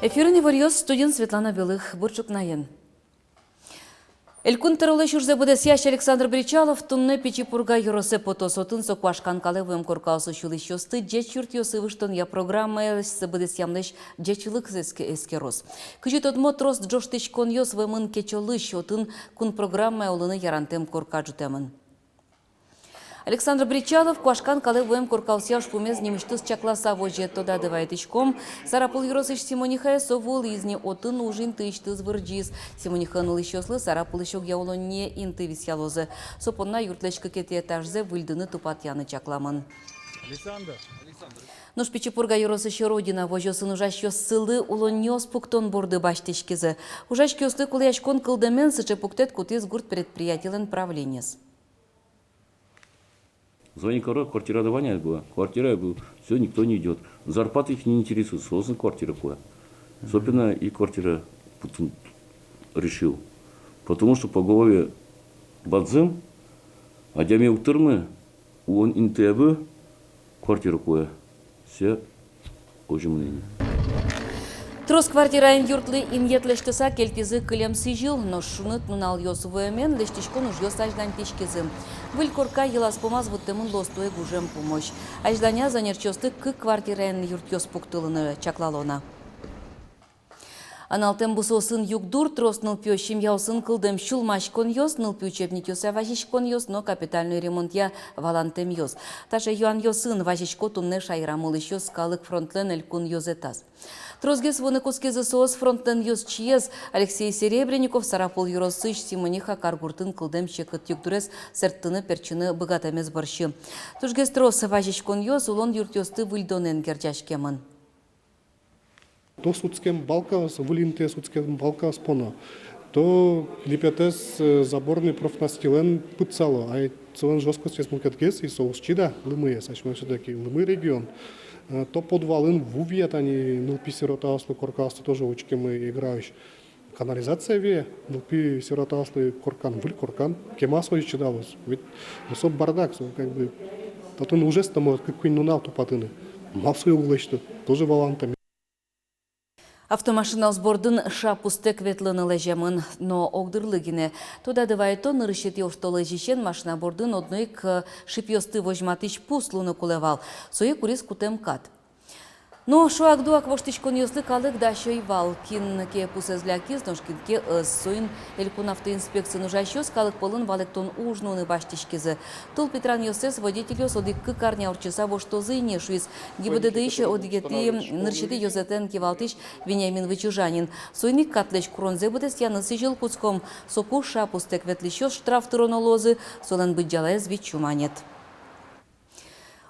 Эфиріне варьез студент Светлана Белых, Бурчук Наен. Элькун таролы шурзе буде сящ Александр Бричалов, тунне Печипурга юросе потосотын соквашкан калевым коркалсы шулищосты, джечурт йосывыштон я программа с буде сямлеш джечылык эскерос. Күжет отмот рост джоштыч кон йос вымын кечолыш отын кун программа олыны ярантем коркаджутемын. Александр Бричалов квашкан калевым коркалсяш пумез немиштыз чакласа вожет тода девайтычком. Сарапул юросыш Симонихая совул изни отын ужин тыштыз вырджиз. Симонихан улыщослы сарапул ищок яулонне инты висялозы. Сопонна юртлечка кете этажзе выльдыны тупатяны чакламын. Александр. Нуш Печипурга юросыш родина вожосын ужащё ссылы улоннёс пуктон борды баштечкизы. Ужащёсты кулячкон кылдемен сычы пуктет кутыз гурт предприятелен правленес. Звони квартирирование было. Квартира была. Все, никто не идет. Зарплаты их не интересует. Сложная квартира была. Особенно и квартира Путин решил. Потому что по голове Бадзем, а дяме утырмы, он интебы квартира кое. Все очень мнение. Трос квартирайн юртлы инъетлештеса кельтизы кылем сижил, но шунут нунал йосувемен лештичкон уж йосаждан тишкизым. Выль корка елас помаз вот темын лостуе гужем помощь. Ажданя занерчосты к квартирайн юрт йос пуктылыны чаклалона. Аналтем бусосын югдур трос нылпё шимьяусын кылдем шулмаш кон йос, нылпё учебник йоса важиш кон йос, но капитальный ремонт я валантем йос. Таже юан йосын важишко тунне шайрамылыш йос калык фронтлен элькун йозетас. Трозгес воныкуске ЗСОС фронттен йос чиез Алексей Серебренников сарапул юросыш Симониха каргуртын кылдем чекыт югдурес сертыны перчыны быгатемез борщы. Тужгес трос важиш кон йос улон юрт йосты выльдонен герчашкемын. То судским балкавас, вылинте судским балкавас поно. То липетес заборный профнастилен пыцало, а целен жестко с мукеткес и соусчида лымы, сачмо все-таки лымы регион. То подвалын в увет, они нылпи сиротаслы коркасты тоже учки мы играешь. Канализация ве, нылпи сиротаслы коркан, выль коркан, кемасо исчидалось. Ведь особ бардак, как бы, татын уже с тому, как нунал тупатыны. Мавсы углычты, тоже валантами. Автомашина сбордын шапустек ветлыны лежемын, но огдырлыгине. Туда давайто нырышет еуштолы жишен машина бордын одной к шипьосты вожматыч пуслуны кулевал. Сое курис кутем кат. Но шоак дуак воштичкон йослы калык да шой вал. Кин ке пусезлякиз, ношкин ке соин элькун автоинспекция нужащёс калык полын валектон ужнуны баштичкизы. Тул Петран йосес водитель йос одик карня урчеса воштозы не шуиз. ГИБДД еще одигети ныршети йозетен кевалтыш Вениамин Вычужанин. Соиник катлеч куронзе будес янысы жил куцком. Соку шапустек ветлищёс штраф тыронолозы, солен быть жалаез вичуманет.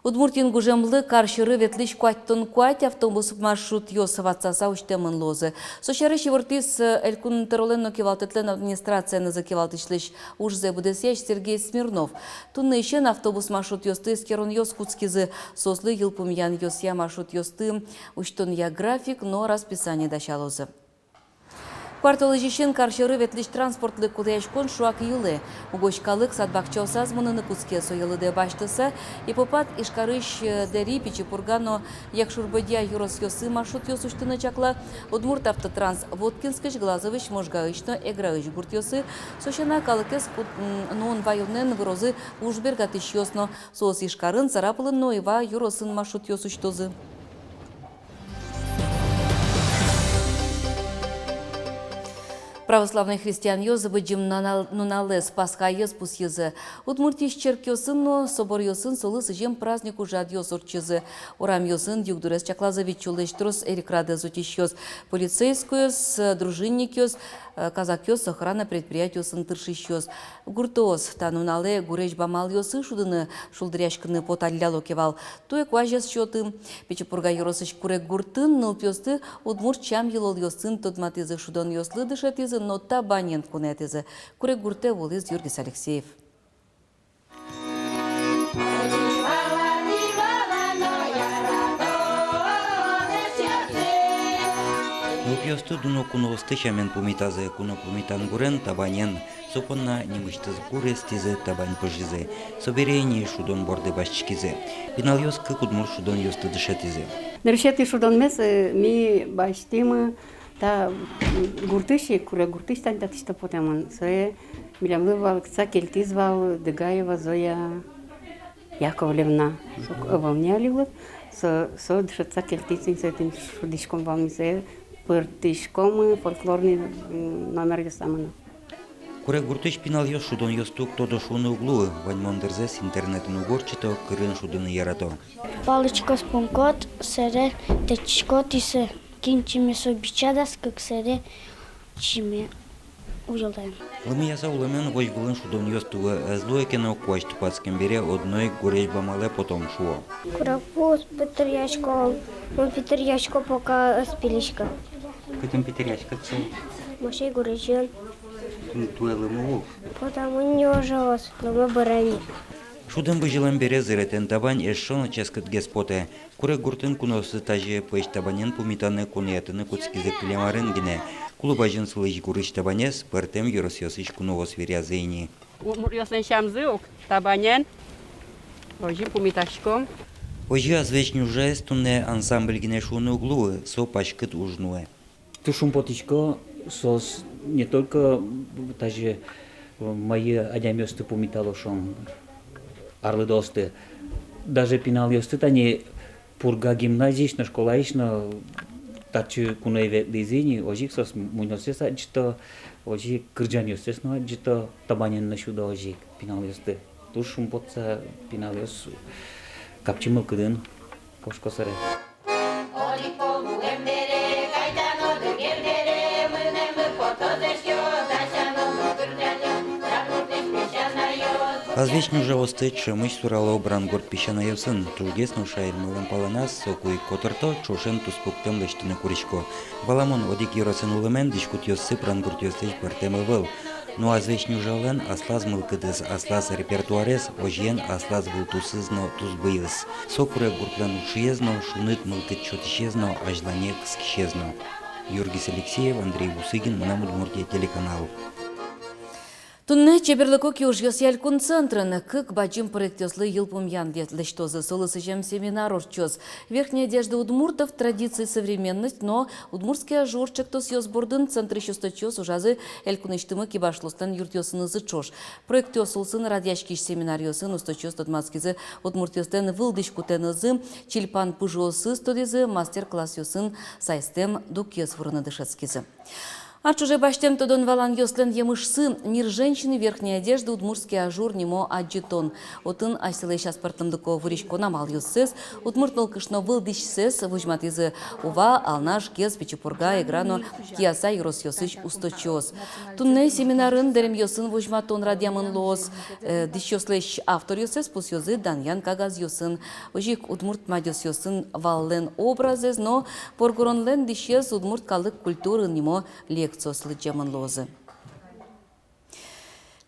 Удмуртин гужемлы каршыры ветлиш куаттон куать автобус маршрут йосаватсаса уштемын лозы. Сошары шевортис элькун тероленно кевалтетлен администрация на закевалтышлыш ужзе будесящ Сергей Смирнов. Тунны ищен автобус маршрут йосты скерон йос куцкизы сослы йылпумьян йосья маршрут йосты уштон я график, но расписание дащалозы. Кварталы жишен каршыры ветлиш транспортлы кудаяшкон шуак юлы. Угочкалык садбакчал сазманыны куцке соялыде баштыса, и попад ишкарыш дери Печипургано якшурбадя юрос йосы маршрут йосуштыны чакла, Удмурт автотранс Воткинскыш глазовыш можгаышно эграыш гурт йосы, сошена калыкес нон вайылнен вырозы ужбергатыш йосно, соос ишкарын сарапылын ноева юросын маршрут йосуштозы. Православный христиан йозы джим нуналес пасха ез пус езы. Удмуртиш черкёсын, но собор йосын солы сыжем праздник ужад йозорчызы. Урам йосын югдурес чаклазович чулештрос эрикраде зутиш йоз. Полицейскую с дружинник йоз, казак йоз, охрана предприятия йосын тыршиш йоз. Гуртоз танунале гуреш бамал йосы шудыны шулдряшкыны поталляло кевал. Туек важес счеты. Печипурга йоросыш курек гуртын, нылпёсты удмурт чам елол йосын тодматызы шудан йослы дышатызы, но табанен кунетызы. Курек гурте волыз Юргис Алексеев. йосты дуно куновсты чамен пумитазе куно пумитан гурен табанен, сопонна немыштыз гурес тизе табань пожизе, соберение шудон борды башчикизе, пинал йос кудмур шудон йосты дышетизе. Нершети шудон мес ми баштимы та гуртыши куре гуртыштан да тишта потеман. Сое милямлыва кца кельтизвал Дыгаева Зоя Яковлевна. Во мне ливлет. Со дышатся кельтицин с этим шудишком вам се пыртышком фольклорный номер ясамана. Куре гуртыш пинал йос шудон йостук тодо шуны углу, вань мондерзес интернетын угорчито кырын шудыны ярато. Паличко спонкот, сере течко тисе кинчиме собичадас, как сере чиме ужалаем. Лымы яса уламен вож былын шудон йостуга злое кено куач тупацкем бере одной гуреш бамале потом шуо. Курапус, Петрячко, пока спиличка. Кытым петерячка цей, Машей гуречен, туэ лымы уг. потому не ужалась, но мы барани. Шуден быжилан бере зыретен табань эшшоно ческет геспоте. Куре гуртын куносы таже пыш табанен пумитаны куниятыны куцкизе клемарын гине. Кулубажын сылыш гурыш табанес пыртем юрос йосыш куновос верязейни. Йослен шамзы табанен, ожи пумиташком. Ожи азвечню жестуне ансамбль гине шуны углу, со пашкыт ужнуе. Тушум потичко сос не только даже мои адямёсты пумиталошом арлыдосты, даже пинал ёсты тани пурга гимназична школаична тачы кунайве дизини ожик сос муносеса джито ожик кырджан ёстес но джито табанен на шуда ожик пинал ёсты. Тушум потса пинал ёс капчимыл кыдын кошкосаре. Азвечню жавосты чымыш сурало брангорд пищана евсын, тужгесну шайр мылым паланас, сокуй которто, чошен туспуктем лештыны куричко. Валамон одик юросын улымен дишкут ёссы брангорд ёстыч партемы выл. Ну азвечню жавлен аслаз мылкыдыз, аслаз репертуарес, ожен аслаз был тусызно тузбыйыз. Сокуре гуртлен ушиезно, шуныт мылкыт чотищезно, ажлане кскищезно. Юргис Алексеев, Андрей Бусыгин, Мунамудмуртия телеканал. Тунне чеберлыко киуж ялькун центрын кык баджим проектёслы йылпумян ветлештозы солысы жем семинар орчоз. Верхняя одежда удмуртов, традиции современность, но удмуртский ажурчик тос йосбордын центры шесточёз ужазы элькуныштымы кибашлостан юртёсыны зычош. Проектёсылсын радяшкиш семинар йосын усточёз тотмацкизы удмуртёстен вылдышкутенызы чильпан пужосы стодизы мастер-класс йосын сайстем дукьёс вырыны дышецкизы. А чуже баштем тодон валан йослен емышсы, мир женщины верхней одежды удмуртский ажур немо аджитон. Отын айсылы шаспартымдыко выришко намал йоссес, удмуртныл кышно вылдышсес, вujматизы ува, алнаш, кез, печепурга, играно, кияса юрос йосыч усточоз. Тунне семинарын дерем йосын вujматон радиамын лоз, диш йослеш автор йосес, пус йозы Даньян Кагаз йосын, ожик удмурт мадьос йосын валлен образез, но поргуронлен дишез удмурт калык культуры немо лек сослыджамын лозы.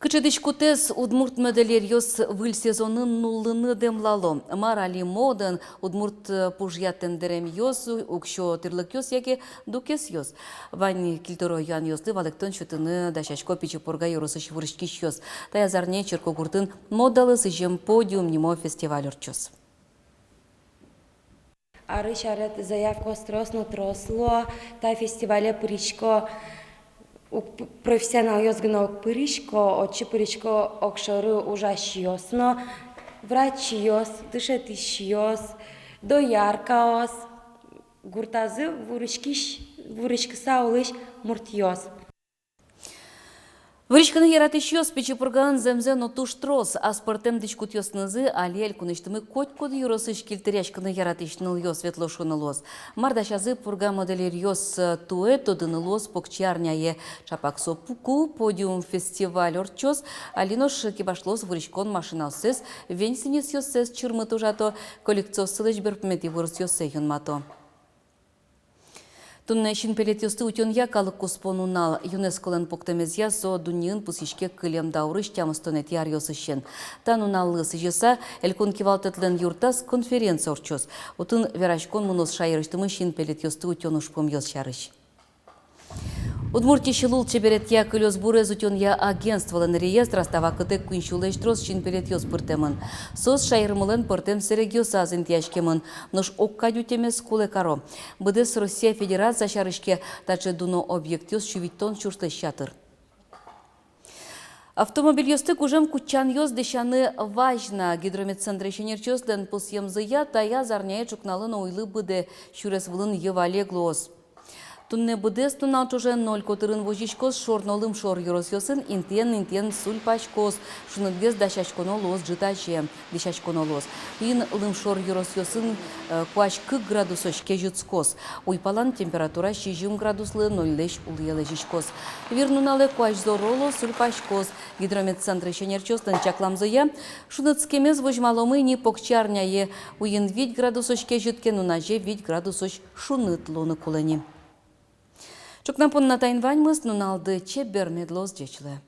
Кычыдыш кутес удмурт моделер йос выл сезонын нуллыны демлало. Марали моден удмурт пужьятен дерем йос, укшо тырлык йос яке дукес йос. Вань кильторо ян йосты валектон чутыны дашашко пичепурга йоросыш вырышкиш йос. Таязарне черко куртын модалы сыжем подиум нимо фестиваль орчос. Ары шарят заявку остросно тросло, та фестивале пыричко профессионал йозгно пыричко, очи пыричко окшоры ужаш йосно, врач йос, дышет иш йос, доярка ос, гуртазы вурышки саулыш мурт йос. Вырышканы яратыш йос печепурган земзен отуш трос, а спортем дичкут йоснызы алель куныштымы котькод юросыш килтеряшканы яратышныл йос ветлошыны лос. Мардашазы пурга моделер йос туэ тодыны лос покчарняе чапаксо пуку подиум фестиваль орчос, алинош кибашлос вырышкон машиналсыз, венсинес йосез чырмы тужато, коллекцио сылыш берпмети вырыс йосе юнмато. Тунне шинпелет йосты утен якалық куспонунал ЮНЕСКО-лен поктемезя со дуньын пусишке кылем даурыш тямыстонет яр йосышен. Тануналлы сыжеса элькон кивалтетлен юртас конференция орчос. Утын верашкон мунос шайырыштымы шинпелет йосты утен ушпом йос шарыш. Удмуртия шилул чеберет я кылёс буре зутён я агентстволен реестр астава кытык күншулеш трос чин перет ёс пыртемын. Сос шайырмылен пыртем серегиос азын тяшкемын. Нож оккадю темес куле каро. Быдес Россия Федерация шарышке таче дуно объектиос чувиттон чурты шатыр. Автомобиль ёсты кужем кучан ёс дешаны важна. Гидрометцентре шенерчёс ден пусьем зыя тая зарняе чукналын ойлы быды шурес вылын евалеглоос. Тунне быдес тунал чуже 0 котырын вожичкос шорнолым шор юрос ёсын интен суль пачкос шунылгез дашачконо лос житаче дешачконо лос. Ин лым шор юрос ёсын куач 40 градусоч кежуцкос. Уйпалан температура 60 градуслы 0 улыележичкос. Вирнунале куач зороло суль пачкос. Гидрометцентре шенерчостын чакламзыя шуныцкемез вожмаломы не покчарняе уин 5 градусоч кежуткен унаже 5 градусоч шуныт луны кулени. Чукнапон на тайнвань мыс нуналды чебер медлоз дечле.